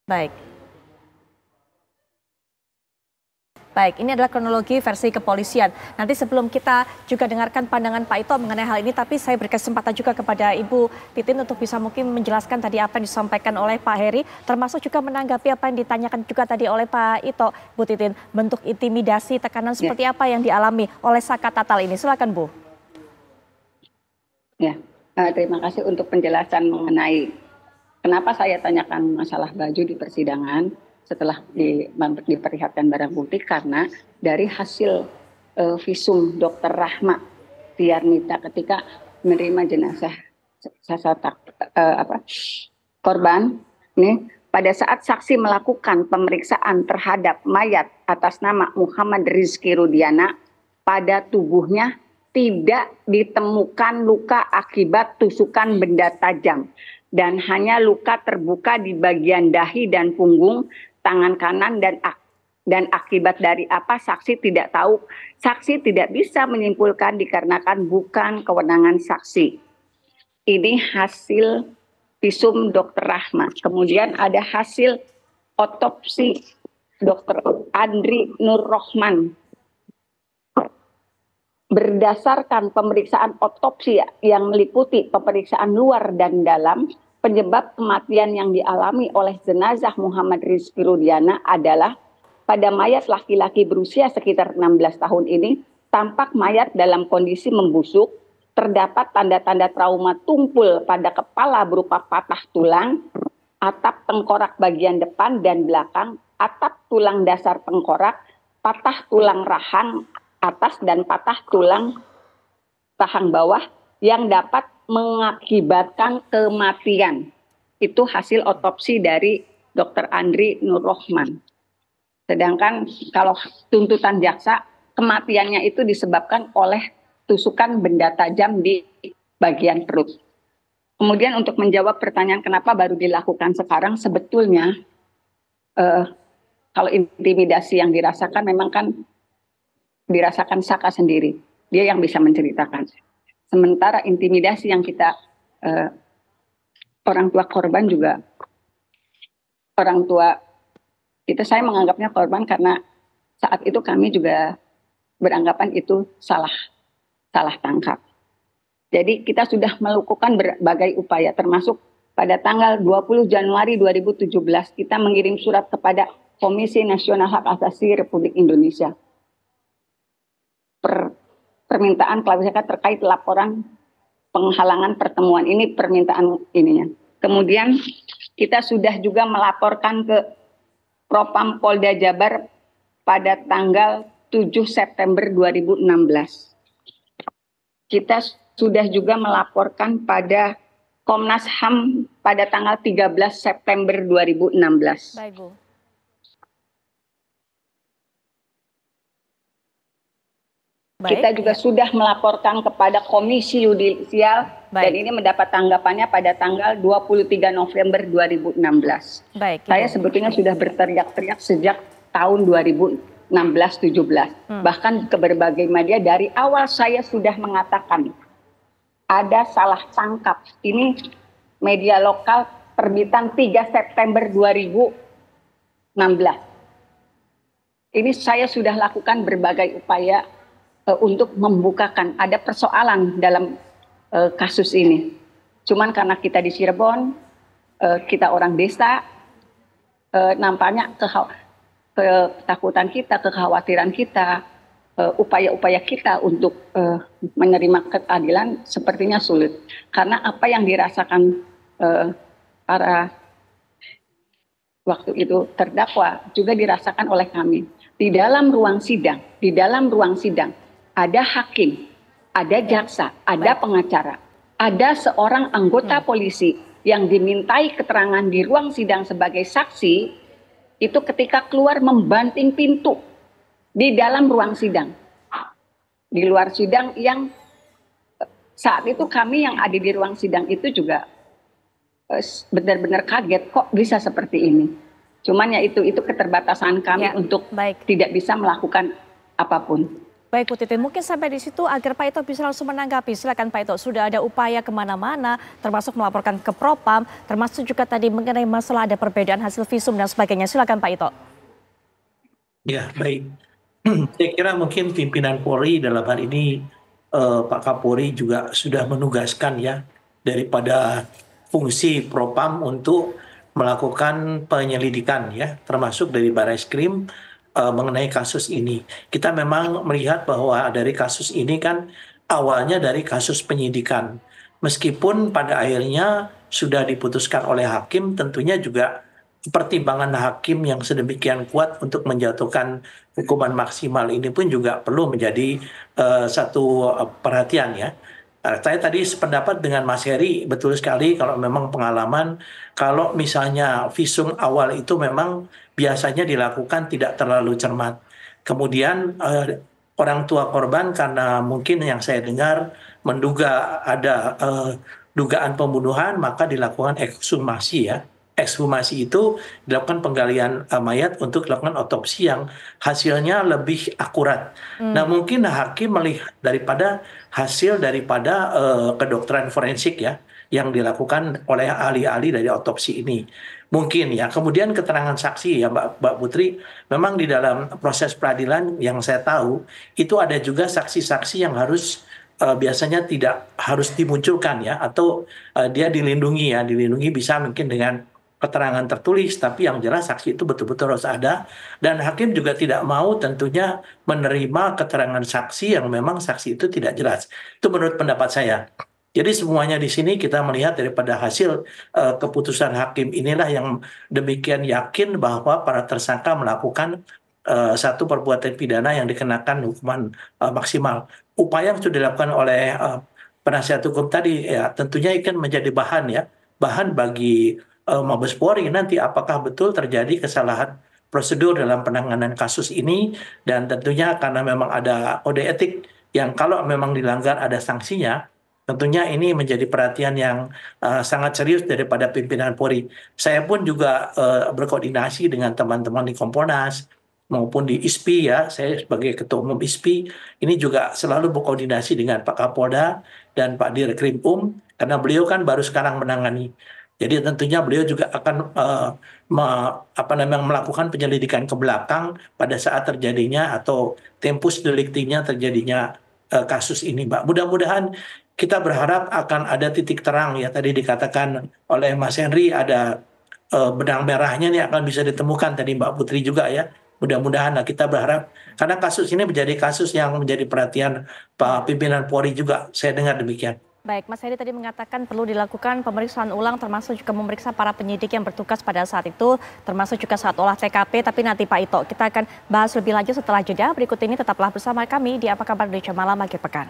Baik. Baik, ini adalah kronologi versi kepolisian. Nanti sebelum kita juga dengarkan pandangan Pak Ito mengenai hal ini, tapi saya beri kesempatan juga kepada Ibu Titin untuk bisa mungkin menjelaskan tadi apa yang disampaikan oleh Pak Heri, termasuk juga menanggapi apa yang ditanyakan juga tadi oleh Pak Ito. Bu Titin, bentuk intimidasi, tekanan seperti apa yang dialami oleh Saka Tatal ini? Silakan Bu. Ya, terima kasih untuk penjelasan mengenai kenapa saya tanyakan masalah baju di persidangan setelah diperlihatkan barang bukti, karena dari hasil visum Dr. Rahma Tiarnita ketika menerima jenazah korban ini, pada saat saksi melakukan pemeriksaan terhadap mayat atas nama Muhammad Rizky Rudiana, pada tubuhnya tidak ditemukan luka akibat tusukan benda tajam dan hanya luka terbuka di bagian dahi dan punggung, tangan kanan, dan akibat dari apa saksi tidak tahu. Saksi tidak bisa menyimpulkan dikarenakan bukan kewenangan saksi. Ini hasil visum Dr. Rahma. Kemudian ada hasil otopsi Dr. Andri Nur Rohman. Berdasarkan pemeriksaan otopsi yang meliputi pemeriksaan luar dan dalam, penyebab kematian yang dialami oleh jenazah Muhammad Rizky Rudiana adalah pada mayat laki-laki berusia sekitar 16 tahun ini, tampak mayat dalam kondisi membusuk, terdapat tanda-tanda trauma tumpul pada kepala berupa patah tulang, atap tengkorak bagian depan dan belakang, atap tulang dasar tengkorak, patah tulang rahang atas dan patah tulang rahang bawah yang dapat mengakibatkan kematian. Itu hasil otopsi dari Dr. Andri Nur Rohman. Sedangkan kalau tuntutan jaksa, kematiannya itu disebabkan oleh tusukan benda tajam di bagian perut. Kemudian untuk menjawab pertanyaan kenapa baru dilakukan sekarang, sebetulnya kalau intimidasi yang dirasakan memang kan dirasakan Saka sendiri. Dia yang bisa menceritakan. Sementara intimidasi yang kita orang tua korban juga, orang tua itu saya menganggapnya korban karena saat itu kami juga beranggapan itu salah tangkap. Jadi kita sudah melakukan berbagai upaya, termasuk pada tanggal 20 Januari 2017 kita mengirim surat kepada Komisi Nasional Hak Asasi Republik Indonesia. Permintaan klarifikasi terkait laporan penghalangan pertemuan ini, permintaan ininya. Kemudian kita sudah juga melaporkan ke Propam Polda Jabar pada tanggal 7 September 2016. Kita sudah juga melaporkan pada Komnas HAM pada tanggal 13 September 2016. Baik, Bu. Kita juga sudah melaporkan kepada Komisi Yudisial dan ini mendapat tanggapannya pada tanggal 23 November 2016. Saya sebetulnya sudah berteriak-teriak sejak tahun 2016-17. Bahkan ke berbagai media dari awal saya sudah mengatakan ada salah tangkap. Ini media lokal terbitan 3 September 2016. Ini saya sudah lakukan berbagai upaya untuk membukakan ada persoalan dalam kasus ini. Cuman karena kita di Cirebon, kita orang desa, nampaknya ketakutan kita, kekhawatiran kita, upaya-upaya kita untuk menerima keadilan sepertinya sulit. Karena apa yang dirasakan para waktu itu terdakwa juga dirasakan oleh kami. Di dalam ruang sidang, ada hakim, ada jaksa, ada pengacara, ada seorang anggota polisi yang dimintai keterangan di ruang sidang sebagai saksi, itu ketika keluar membanting pintu di dalam ruang sidang. Di luar sidang yang saat itu kami yang ada di ruang sidang itu juga benar-benar kaget kok bisa seperti ini. Cuman ya itu keterbatasan kami untuk tidak bisa melakukan apapun. Baik Bu Titin, mungkin sampai di situ agar Pak Ito bisa langsung menanggapi. Silakan Pak Ito, sudah ada upaya kemana-mana, termasuk melaporkan ke Propam, termasuk juga tadi mengenai masalah ada perbedaan hasil visum dan sebagainya. Silakan Pak Ito. Ya, baik. Saya kira mungkin pimpinan Polri dalam hal ini Pak Kapolri juga sudah menugaskan ya daripada fungsi Propam untuk melakukan penyelidikan ya, termasuk dari Barreskrim mengenai kasus ini. Kita memang melihat bahwa dari kasus ini kan awalnya dari kasus penyidikan. Meskipun pada akhirnya sudah diputuskan oleh hakim, tentunya juga pertimbangan hakim yang sedemikian kuat untuk menjatuhkan hukuman maksimal ini pun juga perlu menjadi satu perhatian ya. Saya tadi sependapat dengan Mas Heri, betul sekali kalau memang pengalaman, kalau misalnya visum awal itu memang biasanya dilakukan tidak terlalu cermat. Kemudian orang tua korban karena mungkin yang saya dengar menduga ada dugaan pembunuhan, maka dilakukan ekshumasi ya. Ekshumasi itu dilakukan penggalian mayat untuk dilakukan otopsi yang hasilnya lebih akurat. Nah mungkin hakim melihat daripada hasil daripada kedokteran forensik ya yang dilakukan oleh ahli-ahli dari otopsi ini. Mungkin ya, kemudian keterangan saksi ya Mbak Putri, memang di dalam proses peradilan yang saya tahu itu ada juga saksi-saksi yang harus biasanya tidak harus dimunculkan ya, atau dia dilindungi ya, dilindungi bisa mungkin dengan keterangan tertulis, tapi yang jelas saksi itu betul-betul harus ada, dan hakim juga tidak mau tentunya menerima keterangan saksi yang memang saksi itu tidak jelas. Itu menurut pendapat saya. Jadi semuanya di sini kita melihat daripada hasil keputusan hakim inilah yang demikian yakin bahwa para tersangka melakukan satu perbuatan pidana yang dikenakan hukuman maksimal. Upaya yang sudah dilakukan oleh penasihat hukum tadi ya tentunya akan menjadi bahan ya, bahan bagi Mabes Polri nanti apakah betul terjadi kesalahan prosedur dalam penanganan kasus ini, dan tentunya karena memang ada kode etik yang kalau memang dilanggar ada sanksinya, tentunya ini menjadi perhatian yang sangat serius daripada pimpinan Polri. Saya pun juga berkoordinasi dengan teman-teman di Kompolnas maupun di ISPI ya, saya sebagai Ketua Umum ISPI ini juga selalu berkoordinasi dengan Pak Kapolda dan Pak Dirkrim karena beliau kan baru sekarang menangani. Jadi tentunya beliau juga akan melakukan penyelidikan ke belakang pada saat terjadinya atau tempus delictinya terjadinya kasus ini, Mbak. Mudah-mudahan kita berharap akan ada titik terang ya, tadi dikatakan oleh Mas Henry ada benang merahnya nih akan bisa ditemukan tadi Mbak Putri juga ya. Mudah-mudahan kita berharap karena kasus ini menjadi kasus yang menjadi perhatian Pak pimpinan Polri juga, saya dengar demikian. Baik, Mas Heri tadi mengatakan perlu dilakukan pemeriksaan ulang termasuk juga memeriksa para penyidik yang bertugas pada saat itu, termasuk juga saat olah TKP, tapi nanti Pak Ito, kita akan bahas lebih lanjut setelah jeda. Berikut ini tetaplah bersama kami di Apa Kabar Indonesia Malam akhir pekan.